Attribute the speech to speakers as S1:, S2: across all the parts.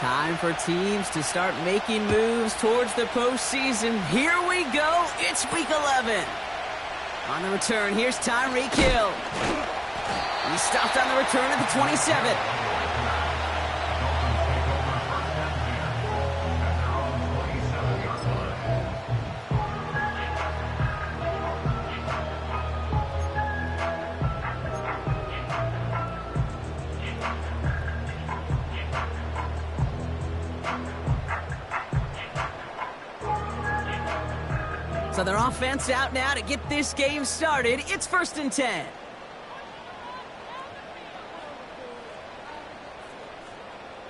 S1: Time for teams to start making moves towards the postseason. Here we go. It's week 11. On the return, here's Tyreek Hill. He stopped on the return at the 27. So their offense out now to get this game started. It's 1st and 10.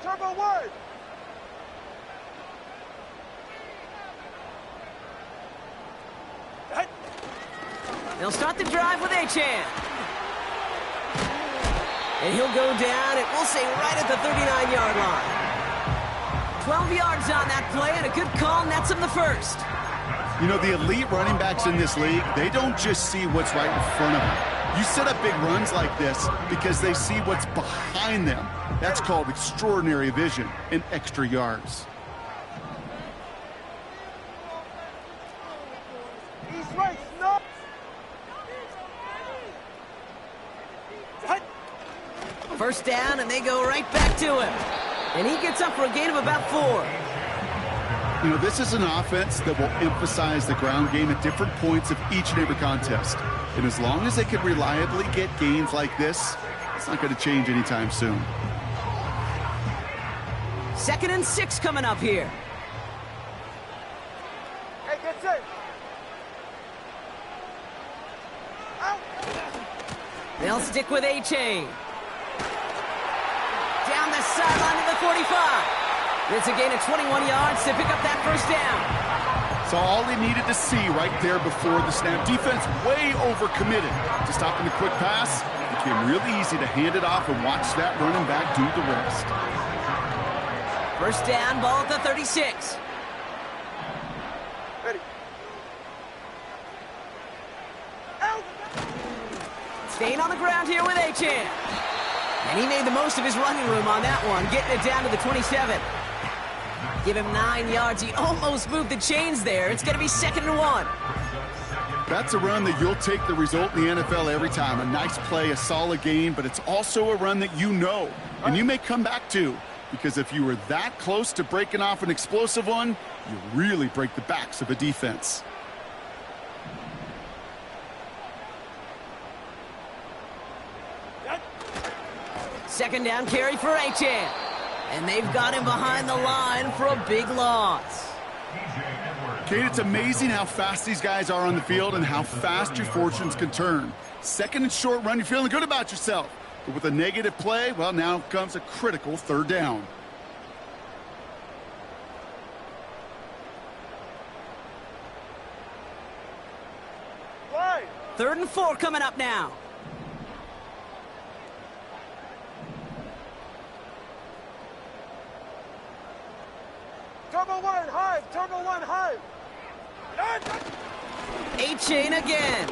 S2: Turbo word.
S1: They'll start the drive with Achane. And he'll go down, and we'll say right at the 39-yard line. 12 yards on that play, and a good call nets him the first.
S3: You know, the elite running backs in this league, they don't just see what's right in front of them. You set up big runs like this because they see what's behind them. That's called extraordinary vision and extra yards.
S2: He's right, no.
S1: First down, and they go right back to him. And he gets up for a gain of about 4.
S3: You know, this is an offense that will emphasize the ground game at different points of each and every contest. And as long as they can reliably get gains like this, it's not going to change anytime soon.
S1: 2nd and 6 coming up here.
S2: Hey, get set. Out.
S1: They'll stick with Achane. Down the sideline to the 45. It's a gain of 21 yards to pick up that first down.
S3: So all they needed to see right there before the snap. Defense way overcommitted to stopping the quick pass. It became really easy to hand it off and watch that running back do the rest.
S1: First down, ball at the 36.
S2: Ready. Out.
S1: Staying on the ground here with Achane. And he made the most of his running room on that one, getting it down to the 27. Give him 9 yards. He almost moved the chains there. It's going to be 2nd and 1.
S3: That's a run that you'll take the result in the NFL every time. A nice play, a solid game, but it's also a run that you know, and you may come back to, because if you were that close to breaking off an explosive one, you really break the backs of a defense.
S1: Second down carry for Achane. And they've got him behind the line for a big loss.
S3: Kate, it's amazing how fast these guys are on the field and how fast your fortunes can turn. 2nd and short run, you're feeling good about yourself. But with a negative play, well, now comes a critical 3rd down.
S2: Line.
S1: 3rd and 4 coming up now.
S2: Turbo one high. Turbo one high.
S1: Achane again.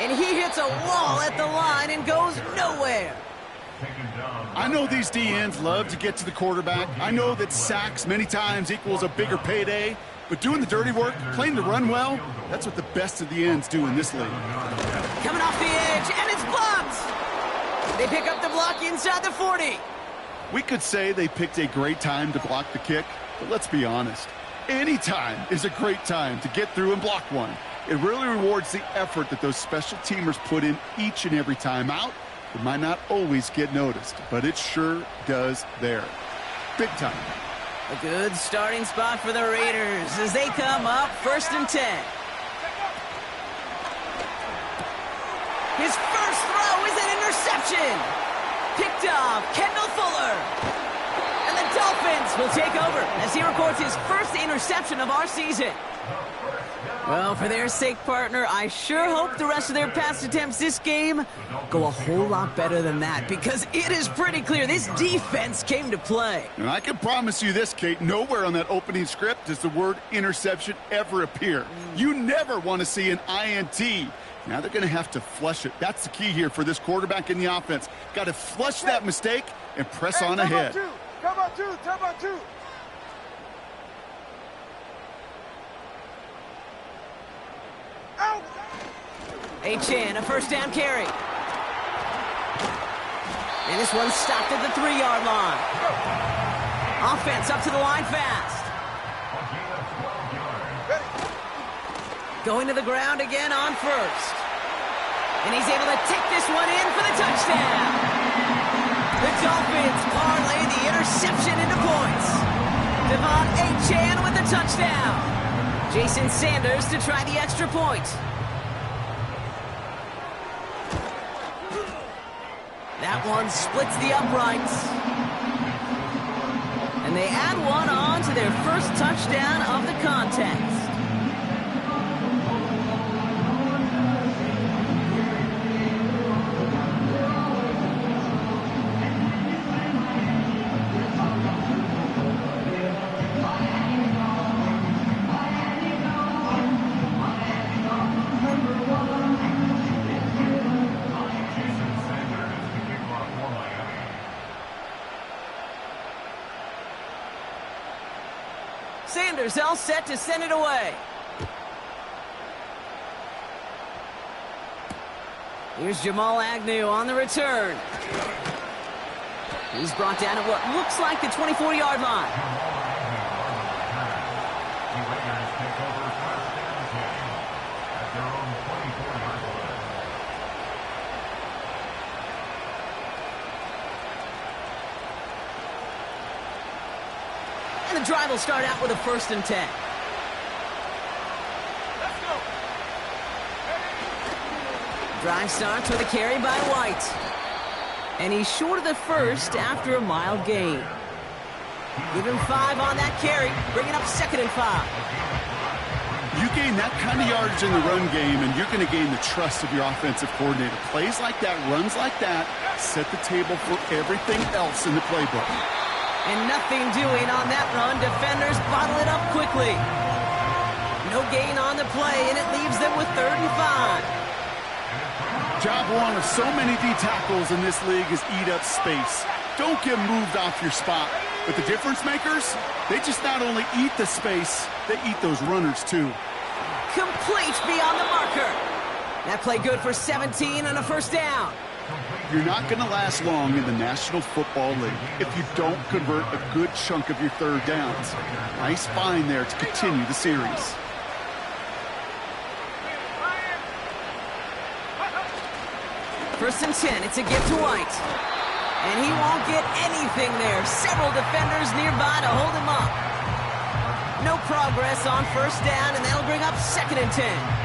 S1: And he hits a wall at the line and goes nowhere.
S3: I know these DNs love to get to the quarterback. I know that sacks many times equals a bigger payday. But doing the dirty work, playing the run well, that's what the best of the ends do in this league.
S1: Coming off the edge, and it's blocked. They pick up the block inside the 40.
S3: We could say they picked a great time to block the kick, but let's be honest. Any time is a great time to get through and block one. It really rewards the effort that those special teamers put in each and every time out. It might not always get noticed, but it sure does there. Big time.
S1: A good starting spot for the Raiders as they come up 1st and 10. His first throw is an interception. Picked off Kendall Fuller. And the Dolphins will take over as he records his first interception of our season. Well, for their sake, partner, I sure hope the rest of their pass attempts this game go a whole lot better than that, because it is pretty clear this defense came to play.
S3: And I can promise you this, Kate, nowhere on that opening script does the word interception ever appear. You never want to see an INT. Now they're going to have to flush it. That's the key here for this quarterback in the offense. Got to flush that mistake and press on ahead.
S2: Come on, two. Come on, two. Out.
S1: A-Chan, a first down carry. And this one's stopped at the 3-yard line. Offense up to the line fast. Going to the ground again on first. And he's able to take this one in for the touchdown. The Dolphins parlay the interception into points. Devon A-Chan with the touchdown. Jason Sanders to try the extra point. That one splits the uprights. And they add one on to their first touchdown of the contest. Sanders all set to send it away. Here's Jamal Agnew on the return. He's brought down at what looks like the 24-yard line. The drive will start out with a 1st and 10.
S2: Let's go.
S1: Drive starts with a carry by White. And he's short of the first after a mile gain. Give him 5 on that carry, bringing up 2nd and 5.
S3: You gain that kind of yardage in the run game, and you're going to gain the trust of your offensive coordinator. Plays like that, runs like that, set the table for everything else in the playbook.
S1: And nothing doing on that run. Defenders bottle it up quickly. No gain on the play, and it leaves them with 3rd and 5.
S3: Job one of so many D tackles in this league is eat up space. Don't get moved off your spot. But the difference makers, they just not only eat the space, they eat those runners too.
S1: Complete beyond the marker. That play good for 17 and a 1st down.
S3: You're not going to last long in the National Football League if you don't convert a good chunk of your 3rd downs. Nice find there to continue the series.
S1: First and 10, it's a give to White. And he won't get anything there. Several defenders nearby to hold him up. No progress on 1st down, and that'll bring up 2nd and 10.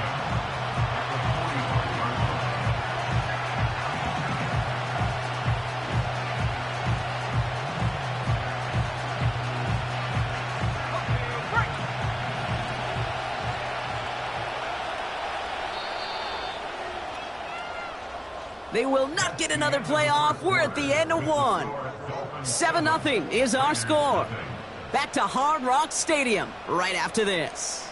S1: They will not get another play off. We're at the end of one. 7-0 is our score. Back to Hard Rock Stadium right after this.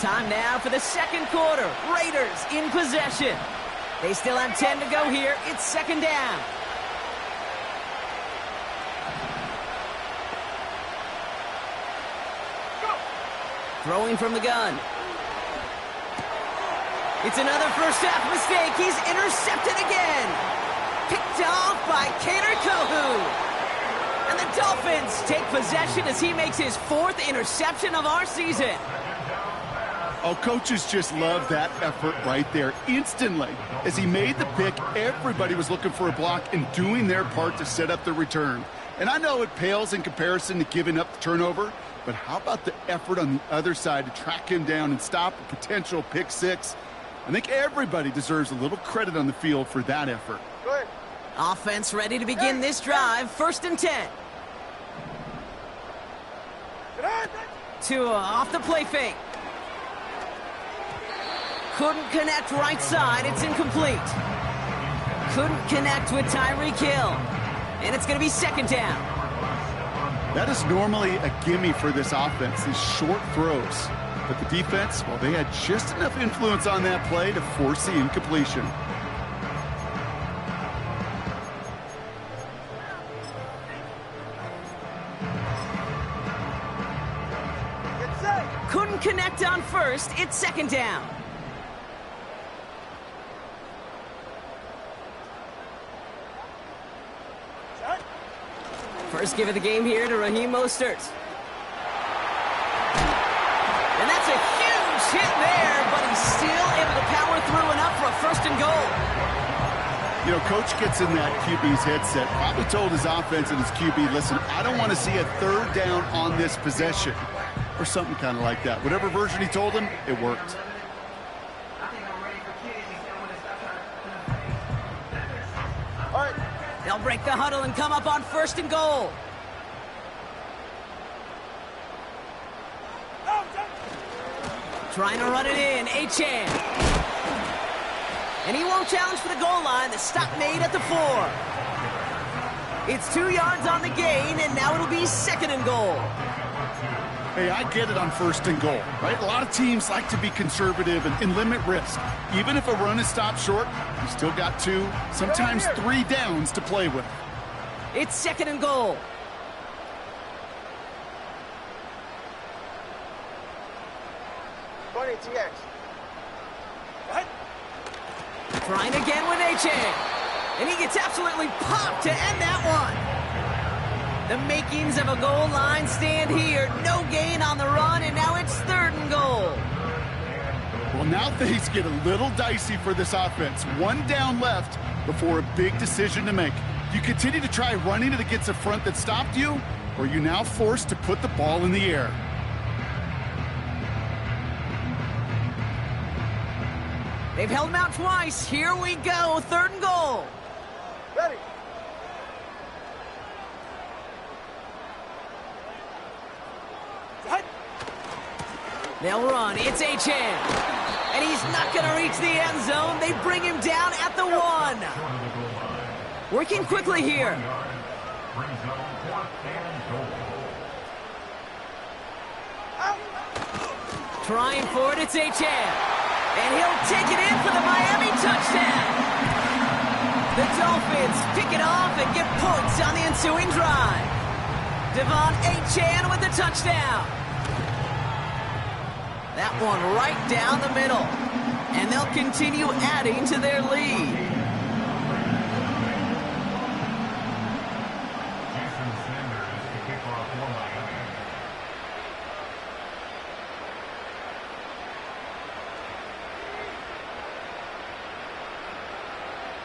S1: Time now for the 2nd quarter. Raiders in possession. They still have 10 to go here. It's 2nd down. Throwing from the gun. It's another first-half mistake. He's intercepted again. Picked off by Kader Kohu. And the Dolphins take possession as he makes his 4th interception of our season.
S3: Oh, coaches just love that effort right there. Instantly, as he made the pick, everybody was looking for a block and doing their part to set up the return. And I know it pales in comparison to giving up the turnover, but how about the effort on the other side to track him down and stop a potential pick 6? I think everybody deserves a little credit on the field for that effort.
S2: Go ahead.
S1: Offense ready to begin this drive. 1st and 10. Tua off the play fake. Couldn't connect right side. It's incomplete. Couldn't connect with Tyreek Hill. And it's going to be 2nd down.
S3: That is normally a gimme for this offense, these short throws. But the defense, well, they had just enough influence on that play to force the incompletion.
S1: Couldn't connect on first. It's second down. First give of the game here to Raheem Mostert. And that's a huge hit there, but he's still able to power through enough for a first and goal.
S3: You know, Coach gets in that QB's headset, probably told his offense and his QB, listen, I don't want to see a third down on this possession. Or something kind of like that. Whatever version he told him, it worked.
S2: All right.
S1: They'll break the huddle and come up on first and goal. Trying to run it in, Achan. And he won't challenge for the goal line. The stop made at the 4. It's 2 yards on the gain, and now it'll be second and goal.
S3: Hey, I get it on first and goal, right? A lot of teams like to be conservative and limit risk. Even if a run is stopped short, you still got 2, sometimes 3 downs to play with.
S1: It's second and goal.
S2: TX. What?
S1: Trying again with Achan. And he gets absolutely popped to end that one. The makings of a goal line stand here. No gain on the run, and now it's third and goal.
S3: Well, now things get a little dicey for this offense. 1 down left before a big decision to make. You continue to try running it against a front that stopped you, or are you now forced to put the ball in the air?
S1: They've held him out twice. Here we go. Third and goal.
S2: Ready.
S1: They'll run. It's Achan. And he's not going to reach the end zone. They bring him down at the 1. Working quickly here. Trying for it. It's Achan. And he'll take it in for the Miami touchdown. The Dolphins pick it off and get points on the ensuing drive. Devon Achan with the touchdown. That one right down the middle. And they'll continue adding to their lead.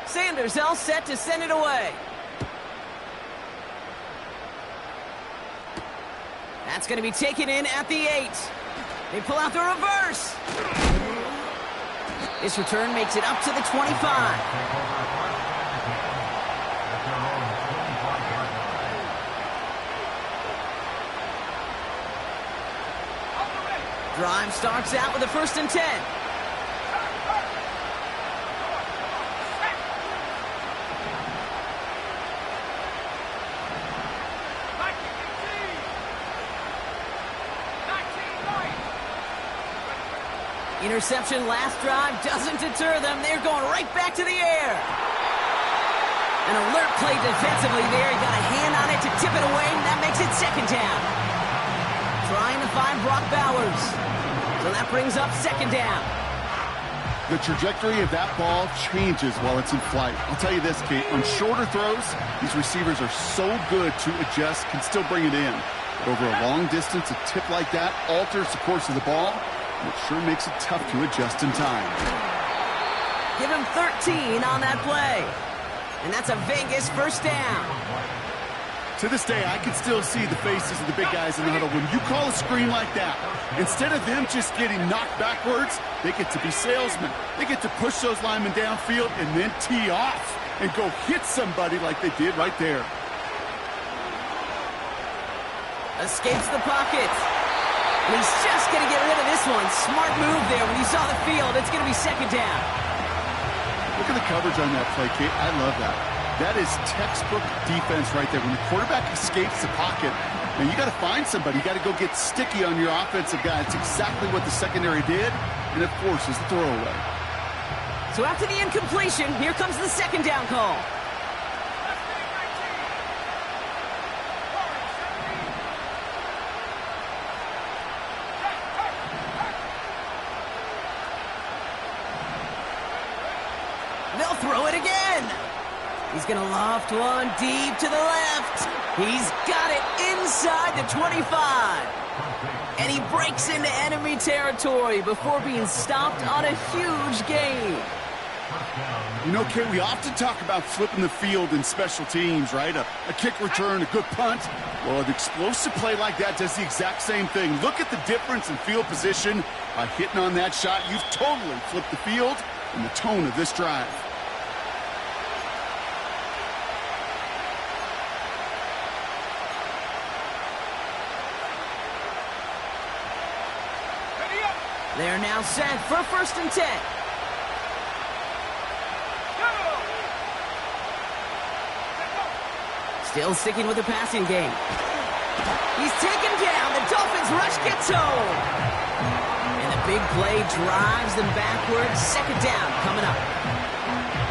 S1: Sanders all set to send it away. That's going to be taken in at the 8. They pull out the reverse. This return makes it up to the 25. Drive starts out with a 1st and 10. Interception last drive doesn't deter them. They're going right back to the air. An alert play defensively there. He got a hand on it to tip it away, and that makes it second down. Trying to find Brock Bowers. So that brings up second down.
S3: The trajectory of that ball changes while it's in flight. I'll tell you this, Kate, on shorter throws, these receivers are so good to adjust, can still bring it in. But over a long distance, a tip like that alters the course of the ball. It sure makes it tough to adjust in time.
S1: Give him 13 on that play. And that's a Vegas first down.
S3: To this day, I can still see the faces of the big guys in the huddle. When you call a screen like that, instead of them just getting knocked backwards, they get to be salesmen. They get to push those linemen downfield and then tee off and go hit somebody like they did right there.
S1: Escapes the pocket. And he's just going to get rid of this one. Smart move there when he saw the field. It's going to be second down.
S3: Look at the coverage on that play, Kate. I love that. That is textbook defense right there. When the quarterback escapes the pocket, And you got to find somebody. You got to go get sticky on your offensive guy. It's exactly what the secondary did, and it forces the throwaway.
S1: So after the incompletion, here comes the second down call. They'll throw it again. He's going to loft one deep to the left. He's got it inside the 25. And he breaks into enemy territory before being stopped on a huge gain.
S3: You know, Kate, we often talk about flipping the field in special teams, right? A kick return, a good punt. Well, an explosive play like that does the exact same thing. Look at the difference in field position. By hitting on that shot, you've totally flipped the field and the tone of this drive.
S1: They're now set for 1st and 10. Still sticking with the passing game. He's taken down. The Dolphins rush gets home. And the big play drives them backwards. 2nd down coming up.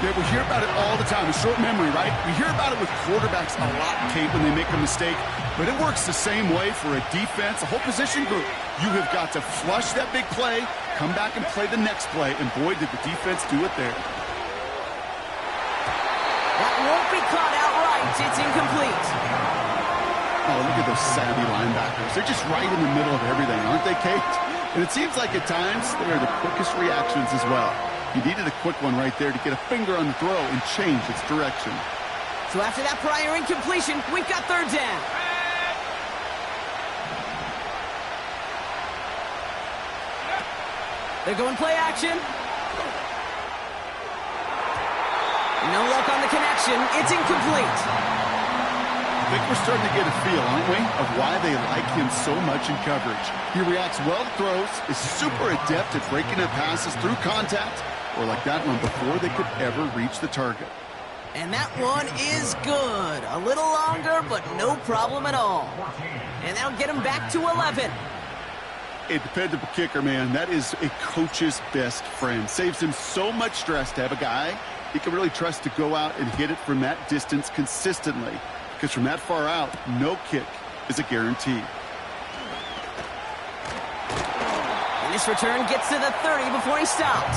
S3: Yeah, we hear about it all the time. A short memory, right? We hear about it with quarterbacks a lot, Kate, when they make a mistake. But it works the same way for a defense, a whole position group. You have got to flush that big play, come back and play the next play, and boy, did the defense do it there.
S1: That won't be caught outright. It's incomplete.
S3: Oh, look at those savvy linebackers. They're just right in the middle of everything, aren't they, Kate? And it seems like at times they are the quickest reactions as well. You needed a quick one right there to get a finger on the throw and change its direction.
S1: So after that prior incompletion, we've got 3rd down. They're going play action. No luck on the connection. It's incomplete.
S3: I think we're starting to get a feel, aren't we, of why they like him so much in coverage. He reacts well to throws, is super adept at breaking up passes through contact, or like that one before they could ever reach the target.
S1: And that one is good. A little longer, but no problem at all. And that'll get him back to 11.
S3: A dependable kicker, man. That is a coach's best friend. Saves him so much stress to have a guy he can really trust to go out and hit it from that distance consistently. Because from that far out, no kick is a guarantee.
S1: And this return gets to the 30 before he stopped.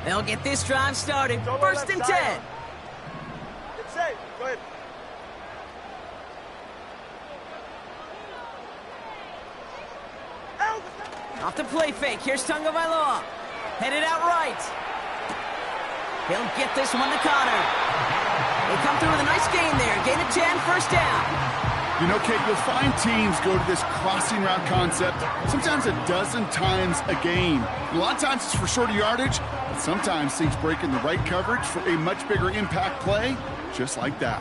S1: They'll get this drive started. 1st and 10.
S2: Get safe. Go ahead.
S1: Off the play fake. Here's Tagovailoa. Headed out right. He'll get this one to Connor. They come through with a nice gain there. Gain of 10, 1st down.
S3: You know, Kate, you'll find teams go to this crossing route concept sometimes a dozen times a game. A lot of times it's for shorter yardage, but sometimes teams break in the right coverage for a much bigger impact play, just like that.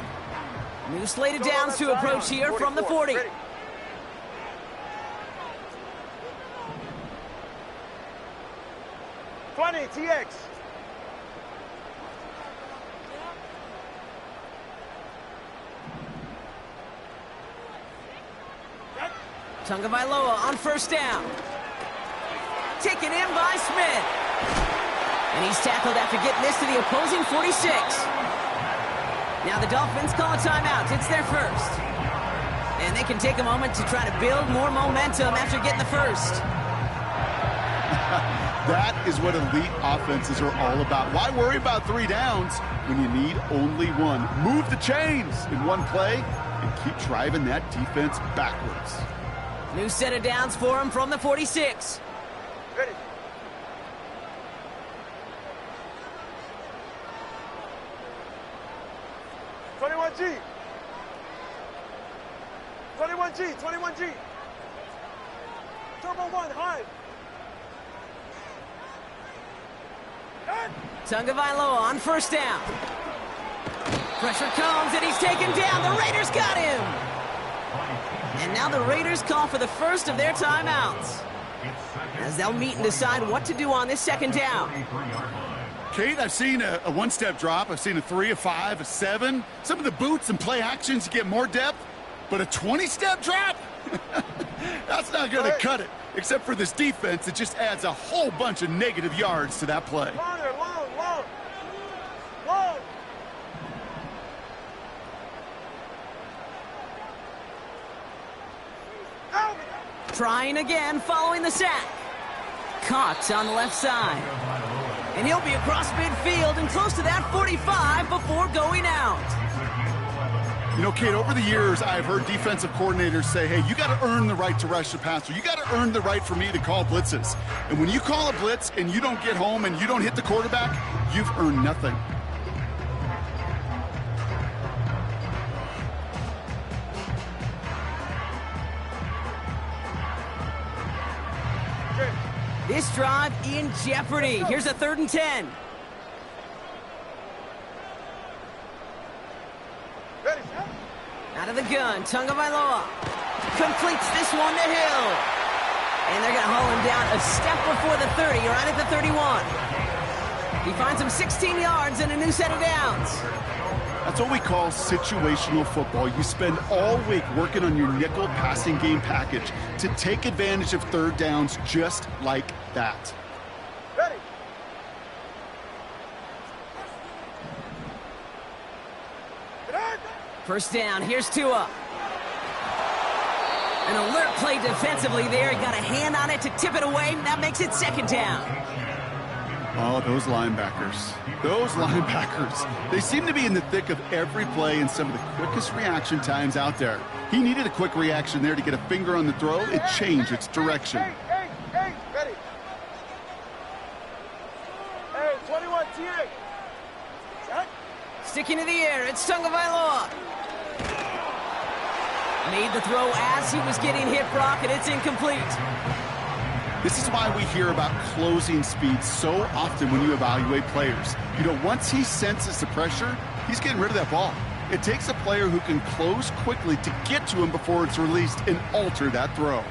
S1: New slated downs to approach here from the 40.
S2: 20, TX.
S1: Tagovailoa on 1st down. Taken in by Smith. And he's tackled after getting this to the opposing 46. Now the Dolphins call a timeout. It's their 1st. And they can take a moment to try to build more momentum after getting the 1st.
S3: That is what elite offenses are all about. Why worry about 3 downs when you need only one? Move the chains in one play and keep driving that defense backwards.
S1: New set of downs for him from the 46.
S2: Ready. G. 21G, 21G. Turbo 1, high.
S1: Tagovailoa on 1st down. Pressure comes, and he's taken down. The Raiders got him. And now the Raiders call for the first of their timeouts, as they'll meet and decide what to do on this second down.
S3: Kate, I've seen a one-step drop. I've seen a 3, a 5, a 7. Some of the boots and play actions you get more depth, but a 20-step drop? That's not going to cut it. Except for this defense, it just adds a whole bunch of negative yards to that play.
S2: Long.
S1: Trying again following the sack. Caught on the left side. And he'll be across midfield and close to that 45 before going out.
S3: You know, Kate, over the years, I've heard defensive coordinators say, hey, you got to earn the right to rush the passer. You got to earn the right for me to call blitzes. And when you call a blitz and you don't get home and you don't hit the quarterback, you've earned nothing.
S1: This drive in jeopardy. Here's a 3rd and 10. Out of the gun, Tagovailoa completes this one to Hill. And they're going to haul him down a step before the 30, right at the 31. He finds him 16 yards and a new set of downs.
S3: That's what we call situational football. You spend all week working on your nickel passing game package to take advantage of 3rd downs just like that.
S2: Ready.
S1: First down, here's Tua. An alert play defensively there. He got a hand on it to tip it away. That makes it 2nd down.
S3: Oh, those linebackers. Those linebackers. They seem to be in the thick of every play and some of the quickest reaction times out there. He needed a quick reaction there to get a finger on the throw. It changed its direction.
S2: Hey, ready. Hey, 21, TA.
S1: Sticking to the air, it's Tagovailoa. Made the throw as he was getting hit, Brock, and it's incomplete.
S3: This is why we hear about closing speed so often when you evaluate players. You know, once he senses the pressure, he's getting rid of that ball. It takes a player who can close quickly to get to him before it's released and alter that throw.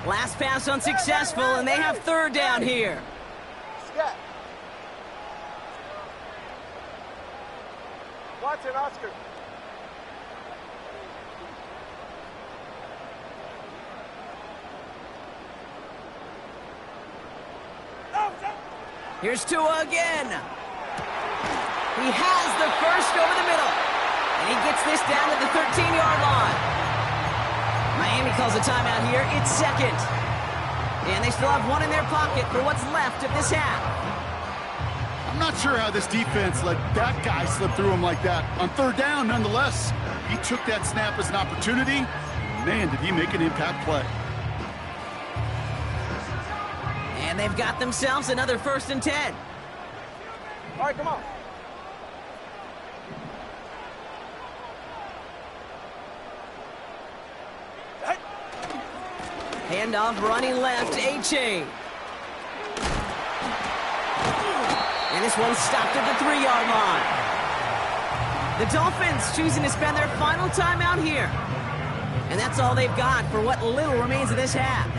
S1: Last pass unsuccessful, and they have 3rd down here.
S2: Scat. Watson, Oscar.
S1: Here's Tua again. He has the first over the middle. And he gets this down to the 13-yard line. Miami calls a timeout here. It's 2nd. And they still have one in their pocket for what's left of this half.
S3: I'm not sure how this defense let that guy slip through him like that. On 3rd down, nonetheless, he took that snap as an opportunity. Man, did he make an impact play.
S1: And they've got themselves another 1st and 10.
S2: All right, come on.
S1: Handoff running left, A-Chain. And this one stopped at the 3-yard line. The Dolphins choosing to spend their final timeout here. And that's all they've got for what little remains of this half.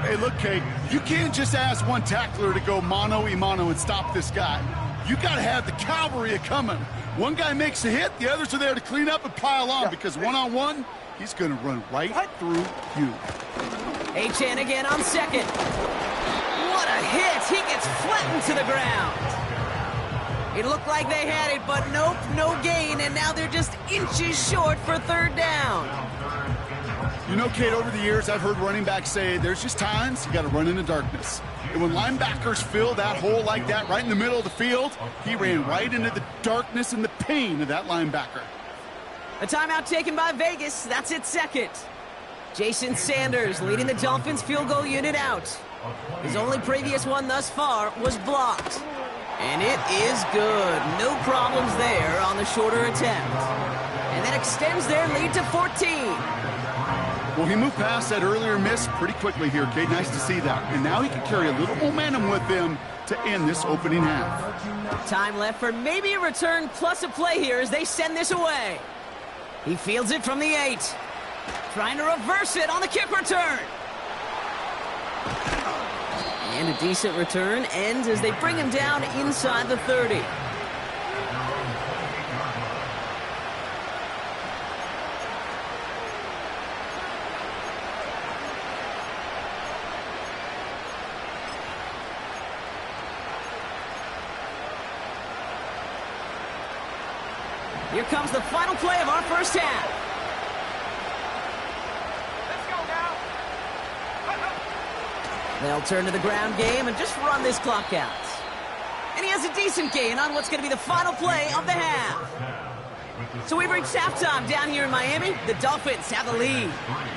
S3: Hey, look, Kate, you can't just ask one tackler to go mano-a-mano and stop this guy. You got to have the cavalry coming. One guy makes a hit, the others are there to clean up and pile on, because one-on-one, he's going to run right through you.
S1: Achane again on 2nd. What a hit! He gets flattened to the ground. It looked like they had it, but nope, no gain, and now they're just inches short for 3rd down.
S3: You know, Kate, over the years, I've heard running backs say there's just times you got to run in the darkness. And when linebackers fill that hole like that right in the middle of the field, he ran right into the darkness and the pain of that linebacker.
S1: A timeout taken by Vegas. That's its 2nd. Jason Sanders leading the Dolphins field goal unit out. His only previous one thus far was blocked. And it is good. No problems there on the shorter attempt. And that extends their lead to 14.
S3: Well, he moved past that earlier miss pretty quickly here, Kate. Nice to see that. And now he can carry a little momentum with him to end this opening half.
S1: Time left for maybe a return plus a play here as they send this away. He fields it from the 8. Trying to reverse it on the kick return. And a decent return ends as they bring him down inside the 30. Here comes the final play of our first half. They'll turn to the ground game and just run this clock out. And he has a decent gain on what's going to be the final play of the half. So we've reached halftime down here in Miami. The Dolphins have the lead.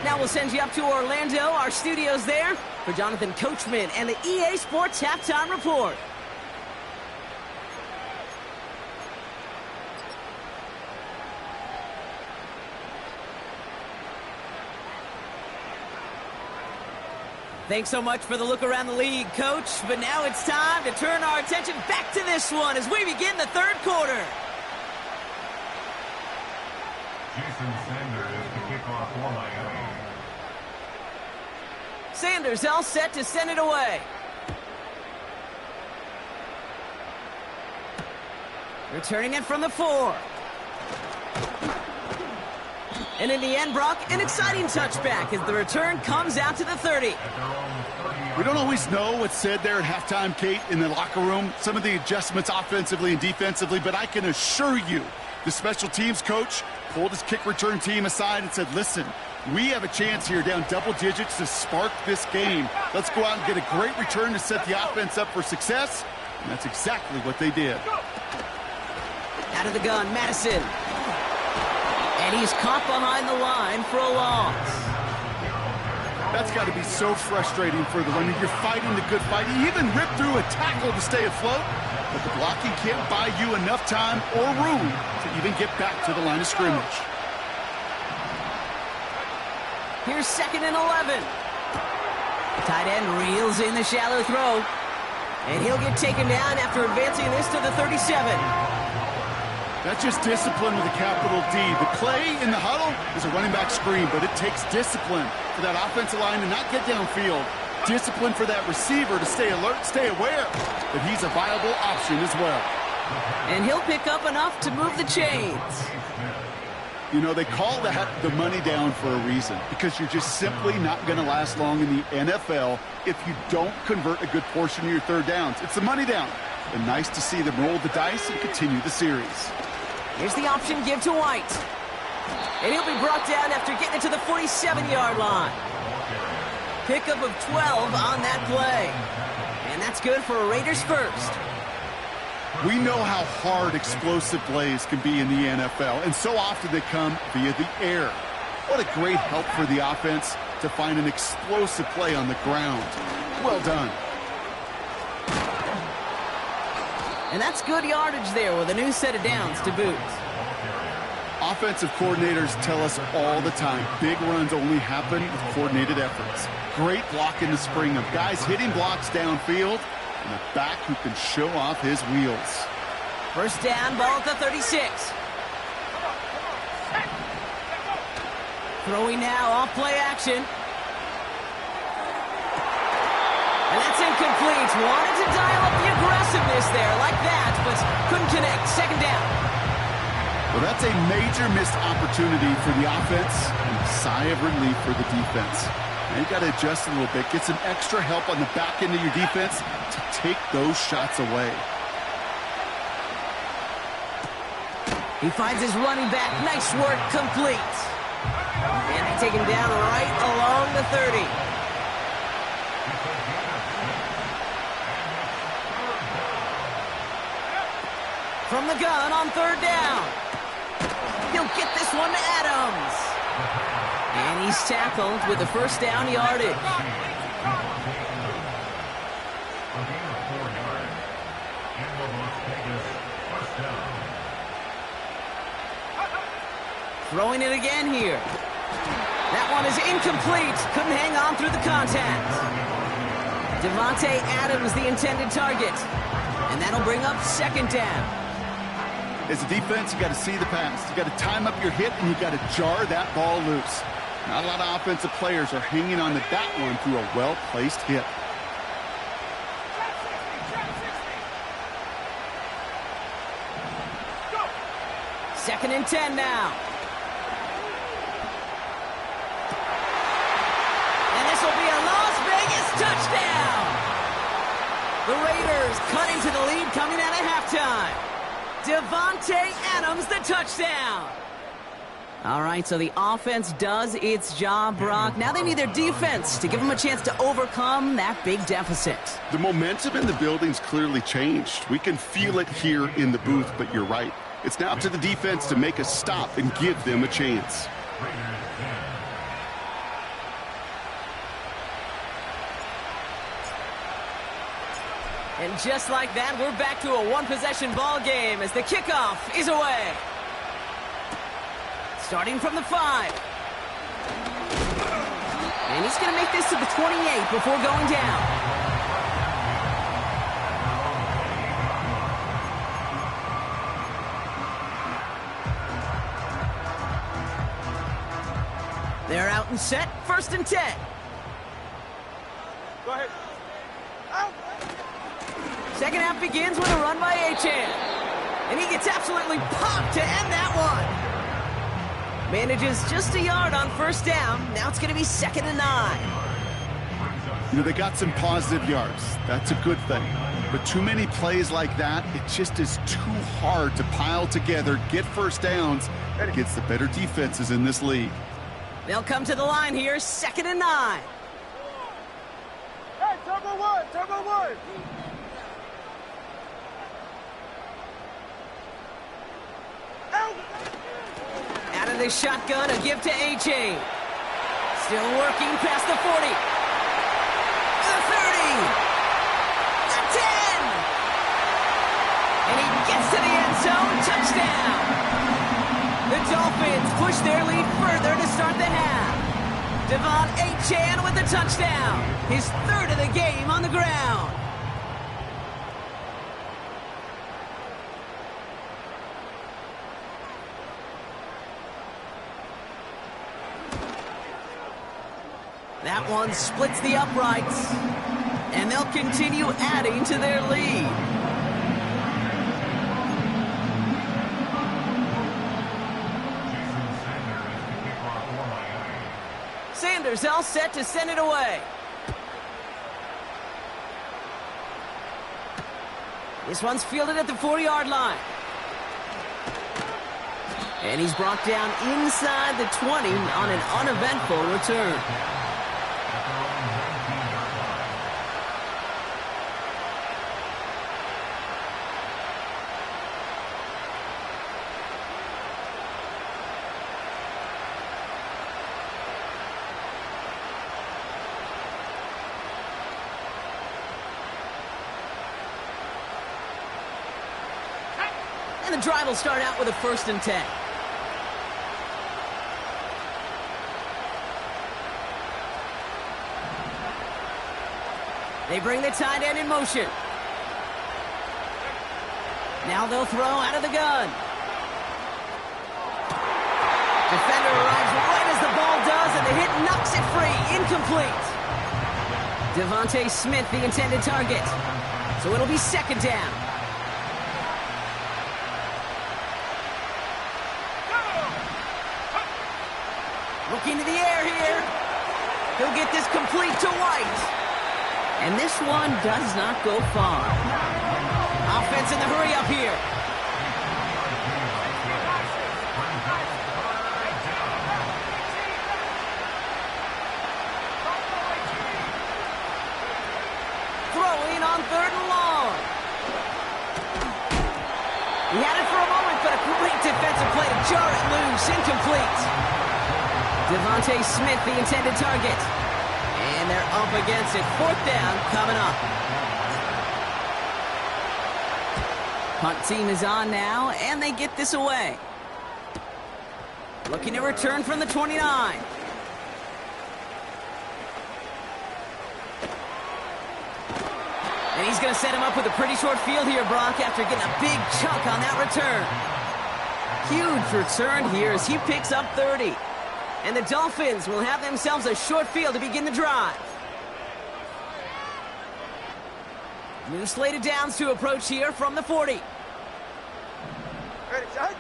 S1: Now we'll send you up to Orlando, our studios there, for Jonathan Coachman and the EA Sports Halftime Report. Thanks so much for the look around the league, Coach. But now it's time to turn our attention back to this one as we begin the third quarter.
S4: Jason Sanders to kick off for Miami.
S1: Sanders all set to send it away. Returning it from the 4. And in the end, Brock, an exciting touchback as the return comes out to the 30.
S3: We don't always know what's said there at halftime, Kate, in the locker room. Some of the adjustments offensively and defensively, but I can assure you the special teams coach pulled his kick return team aside and said, listen, we have a chance here down double digits to spark this game. Let's go out and get a great return to set the offense up for success. And that's exactly what they did.
S1: Out of the gun, Madison. And he's caught behind the line for a loss.
S3: That's got to be so frustrating for the runner. You're fighting the good fight. You even ripped through a tackle to stay afloat, but the blocking can't buy you enough time or room to even get back to the line of scrimmage.
S1: Here's 2nd and 11. Tight end reels in the shallow throw. And he'll get taken down after advancing this to the 37.
S3: That's just discipline with a capital D. The play in the huddle is a running back screen, but it takes discipline for that offensive line to not get downfield. Discipline for that receiver to stay alert, stay aware that he's a viable option as well.
S1: And he'll pick up enough to move the chains.
S3: You know, they call that the money down for a reason, because you're just simply not going to last long in the NFL if you don't convert a good portion of your third downs. It's the money down. And nice to see them roll the dice and continue the series.
S1: Here's the option give to White. And he'll be brought down after getting it to the 47-yard line. Pickup of 12 on that play. And that's good for a Raiders first.
S3: We know how hard explosive plays can be in the NFL, and so often they come via the air. What a great help for the offense to find an explosive play on the ground. Well done.
S1: And that's good yardage there with a new set of downs to boot.
S3: Offensive coordinators tell us all the time, big runs only happen with coordinated efforts. Great block in the spring of guys hitting blocks downfield and a back who can show off his wheels.
S1: First down, ball at the 36. Throwing now, off play action. And that's incomplete. Wanted to dial up the aggressiveness there like that, but couldn't connect. Second down.
S3: Well, that's a major missed opportunity for the offense and a sigh of relief for the defense. Now you got to adjust a little bit, get some extra help on the back end of your defense to take those shots away.
S1: He finds his running back. Nice work, complete. And they take him down right along the 30. From the gun on third down. He'll get this one to Adams. And he's tackled with the first down yardage. Throwing it again here. That one is incomplete. Couldn't hang on through the contact. Devontae Adams, the intended target. And that'll bring up second down.
S3: As a defense, you got to see the pass. You got to time up your hit, and you got to jar that ball loose. Not a lot of offensive players are hanging on to that one through a well-placed hit.
S1: Second and 10 now. And this will be a Las Vegas touchdown. The Raiders cut into the lead coming out of halftime. Devontae Adams, the touchdown. All right, so the offense does its job, Brock. Now they need their defense to give them a chance to overcome that big deficit.
S3: The momentum in the building's clearly changed. We can feel it here in the booth, but you're right. It's now up to the defense to make a stop and give them a chance.
S1: And just like that, we're back to a one-possession ball game as the kickoff is away. Starting from the 5. And he's going to make this to the 28 before going down. They're out and set, first and 10.
S2: Go ahead. Out.
S1: Second half begins with a run by Achan. And he gets absolutely popped to end that one. Manages just a yard on first down. Now it's going to be second and 9.
S3: You know, they got some positive yards. That's a good thing. But too many plays like that, it just is too hard to pile together, get first downs, against the better defenses in this league.
S1: They'll come to the line here, second and 9.
S2: Hey, turbo one, turbo one. Out.
S1: Out of the shotgun, a give to A-Chain. Still working past the 40. The 30. The 10. And he gets to the end zone. Touchdown. The Dolphins push their lead further to start the half. Devon A-Chan with the touchdown. His third of the game on the ground. That one splits the uprights, and they'll continue adding to their lead. Sanders all set to send it away. This one's fielded at the 40-yard line. And he's brought down inside the 20 on an uneventful return. And the drive will start out with a first and 10. They bring the tight end in motion. Now they'll throw out of the gun. Defender arrives right as the ball does, and the hit knocks it free. Incomplete. Devontae Smith, the intended target. So it'll be second down. Looking to the air here. He'll get this complete to White. And this one does not go far. Offense in the hurry up here. Throwing on third and long. He had it for a moment, but a great defensive play to jar it loose. Incomplete. Devontae Smith, the intended target. And they're up against it. Fourth down coming up. Punt team is on now, and they get this away. Looking to return from the 29. And he's going to set him up with a pretty short field here, Brock, after getting a big chunk on that return. Huge return here as he picks up 30. And the Dolphins will have themselves a short field to begin the drive. New slated downs to approach here from the 40.
S2: Ready, set.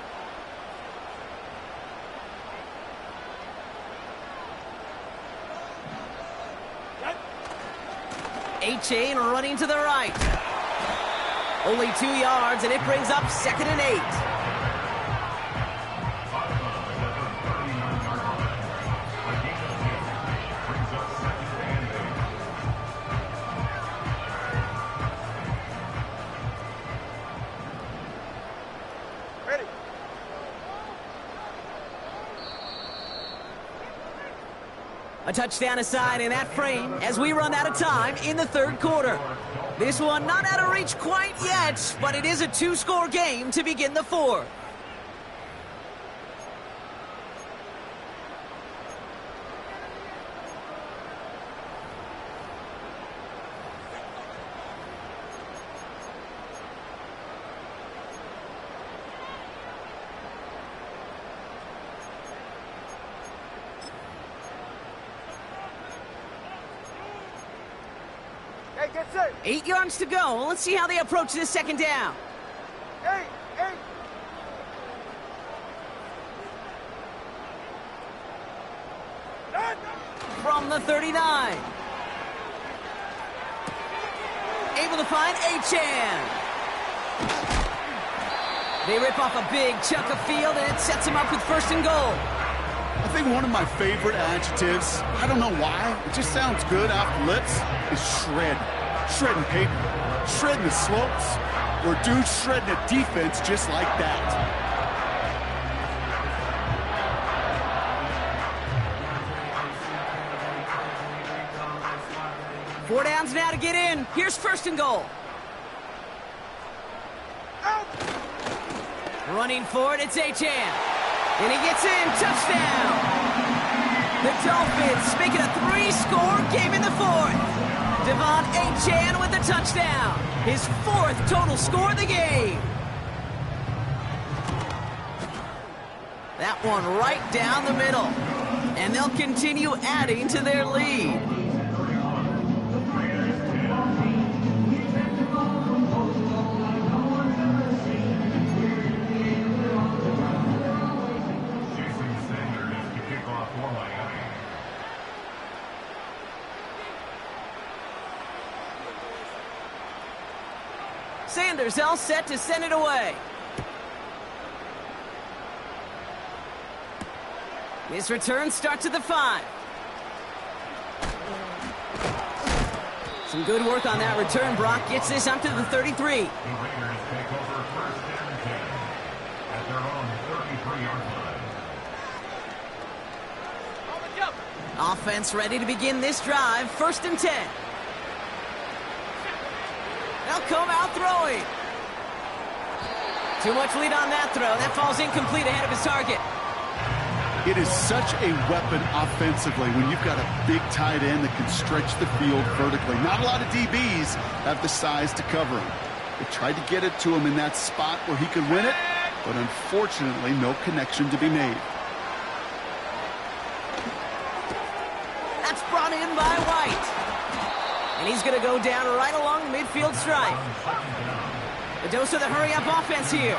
S1: A-Chain running to the right. Only 2 yards, and it brings up 2nd and 8.
S2: Ready.
S1: A touchdown aside in that frame as we run out of time in the 3rd quarter. This one not out of reach quite yet, but it is a 2-score game to begin the 4th.
S2: Hey, get set.
S1: 8 yards to go. Let's see how they approach this 2nd down.
S2: 8, 8. Done.
S1: From the 39. Able to find A-Chan. They rip off a big chunk of field, and it sets him up with 1st and goal.
S3: I think one of my favorite adjectives, I don't know why, it just sounds good off the lips, is shred. Shredding paper, shredding the slopes, or dude shredding a defense just like that.
S1: Four downs now to get in. Here's 1st and goal.
S2: Out.
S1: Running for it, it's A-Chan. And he gets in, touchdown! The Dolphins make it a 3-score game in the 4th. Devon A-Chan with a touchdown. His 4th total score of the game. That one right down the middle. And they'll continue adding to their lead. Sanders all set to send it away. His return starts at the 5. Some good work on that return. Brock gets this up to the 33.
S4: The Raiders take over 1st and 10 at their own 33-yard line.
S1: Offense ready to begin this drive. 1st and 10. They'll come out throwing. Too much lead on that throw. That falls incomplete ahead of his target.
S3: It is such a weapon offensively when you've got a big tight end that can stretch the field vertically. Not a lot of DBs have the size to cover him. They tried to get it to him in that spot where he could win it, but unfortunately, no connection to be made.
S1: That's brought in by White. And he's going to go down right along the midfield stripe. The dose of the hurry-up offense here.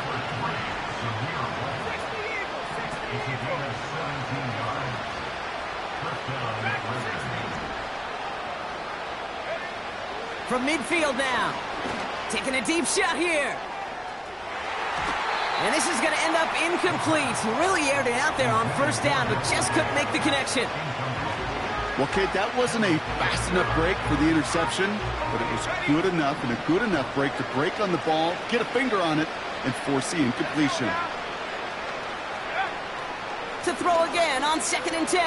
S1: From midfield now. Taking a deep shot here. And this is going to end up incomplete. Really aired it out there on 1st down, but just couldn't make the connection.
S3: Well, kid, that wasn't a fast enough break for the interception, but it was good enough and a good enough break to break on the ball, get a finger on it, and force the incompletion.
S1: To throw again on 2nd and 10.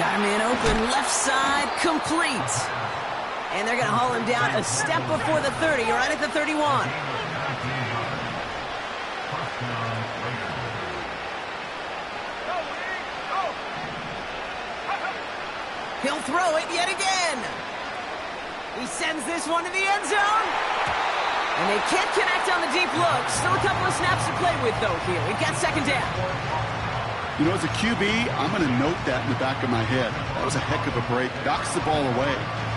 S1: Got him in open, left side, complete. And they're going to haul him down a step before the 30, right at the 31. He'll throw it yet again. He sends this one to the end zone. And they can't connect on the deep look. Still a couple of snaps to play with, though, here. We've got second down.
S3: You know, as a QB, I'm going to note that in the back of my head. That was a heck of a break. Knocks the ball away.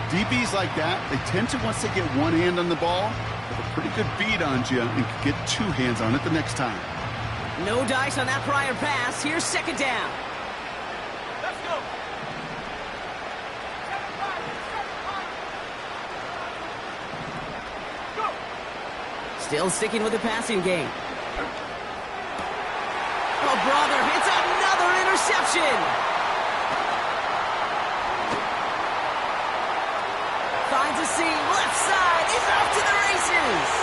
S3: DBs like that, they tend to, once they get one hand on the ball, have a pretty good beat on you and can get two hands on it the next time.
S1: No dice on that prior pass. Here's second down.
S2: Let's go. Go.
S1: Still sticking with the passing game. Oh, brother, it's another interception. Finds a seam, left side, he's off to the races.